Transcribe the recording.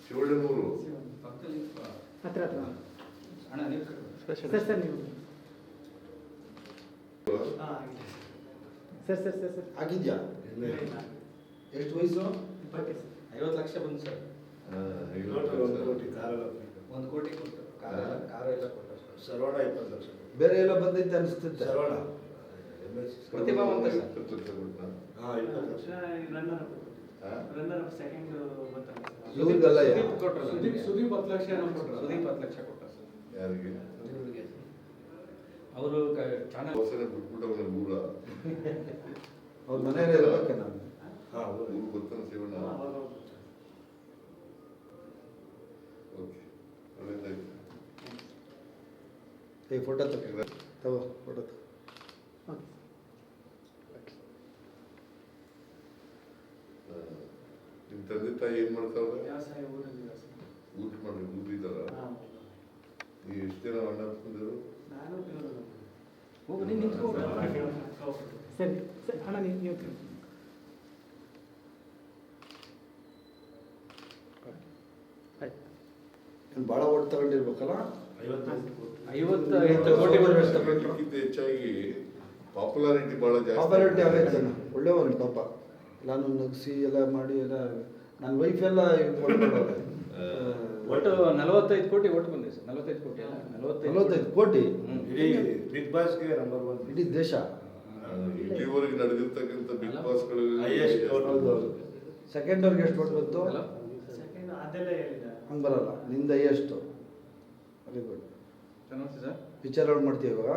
ಶಿವಳ್ಳಿಮೂರು ಹತ್ರ ಹತ್ರ ಅಣ್ಣ ನೀವು ಸರ್ ನೀವು ಸರ್ ಆಗಿದ್ಯಾ ಎಷ್ಟು ವಯಸ್ಸು? 50 ಲಕ್ಷ ಬಂತು ಸರ್. 1 ಕೋಟಿ ಕೊಟ್ಟು ಕಾರು ಎಲ್ಲ ಕೊಟ್ಟು ಸರ್. ಸರ್ವಣ 20 ಲಕ್ಷ. ಬೇರೆ ಎಲ್ಲ ಬಂದೈತೆ ಅನಿಸ್ತೈತೆ. ಸರ್ವಣ ಪ್ರತಿಭಾವಂತ ಸರ್. 20 ಲಕ್ಷ. ಇವ್ರಿಗೆಲ್ಲ ಸುದೀಪ್ ಕೊಟ್ಟರು ಸರ್. ಸುದೀಪ್ 10 ಲಕ್ಷ ಸುದೀಪ್ 10 ಲಕ್ಷ ಕೊಟ್ಟ ಸರ್. ಯಾರಿಗೆ ಇವ್ರಿಗೆ ಅವರು ಚಾನಲ್ ಹೊಸನೆ ಬಿಟ್ಬಿಟ್ಟವ್ರೆ ಊರ ಅವ್ರ ಮನೆಯಲ್ಲೇ ಇರ್ಬೇಕೆ ನಾನು. ಊರು ಗೊತ್ತಾನ ಶಿವಣ್ಣ. ಓಕೆ ಒಳ್ಳೆದಾಯ್ತು. ಫೋಟೋ ತಗೋ ಫೋಟೋ ನಿಮ್ಮ ತಂದೆ ತಾಯಿ ಏನ್ ಮಾಡ್ತಾವ್ರೆ? ವ್ಯವಸಾಯ ಊರಲ್ಲಿ ಊಟ ಮಾಡಿ ಊರಿದಾರ? ನೀವು ಎಷ್ಟು ಜನ ಅಣ್ಣ ತಂದಿರು? ನಾನು ಹೋಗು ನೀನು ನಿಂತ್ಕೋ. ಸರಿ ಸರಿ ಅಣ್ಣ ನೀವು ಭಾಳ ಓಟ್ ತಗೊಂಡಿರ್ಬೇಕಲ್ಲ. 58 ಕೋಟಿ ಅದಕ್ಕಿಂತ ಹೆಚ್ಚಾಗಿ ಪಾಪ್ಯುಲಾರಿಟಿ ಬಹಳ ಪಾಪ್ಯುಲಾರಿಟಿ ಜಾಸ್ತಿ. ಆಗೈತೆ ಜನ ಒಳ್ಳೆಯವನು ಪಾಪ. ನಾನು ನಗಿಸಿ ಎಲ್ಲ ಮಾಡಿ ಎಲ್ಲ ನನ್ನ ವೈಫ್ ಎಲ್ಲ ಒಟ್ಟು 45 ಕೋಟಿ ಒಟ್ಟು ಬಂದಿದೆ ಸರ್. 45 ಕೋಟಿ ಅಲ್ಲ 45 ಕೋಟಿ ಇಡೀ ಬಿಗ್ ಬಾಸ್ಗೆ ನಂಬರ್ 1 ಇಡೀ ದೇಶ. ಇಲ್ಲಿವರೆಗೆ ನಡೆದಿರ್ತಕ್ಕಂಥ ಬಿಗ್ ಬಾಸ್ಗಳು Highest vote. ಹೌದು. ಸೆಕೆಂಡ್ ಅವ್ರಿಗೆ ಎಷ್ಟು ಕೊಟ್ಟು ಬಂತು? ಸೆಕೆಂಡ್ ಅದೆಲ್ಲ ಹೇಳಿದ ಹಂಗೆ ಬರಲ್ಲ. ನಿಂದ ಎಷ್ಟು? Very good. ಚೆನ್ನಾಗಿ ಸರ್. ಪಿಕ್ಚರ್ ಔಟ್ ಮಾಡ್ತೀವಿ ಇವಾಗ.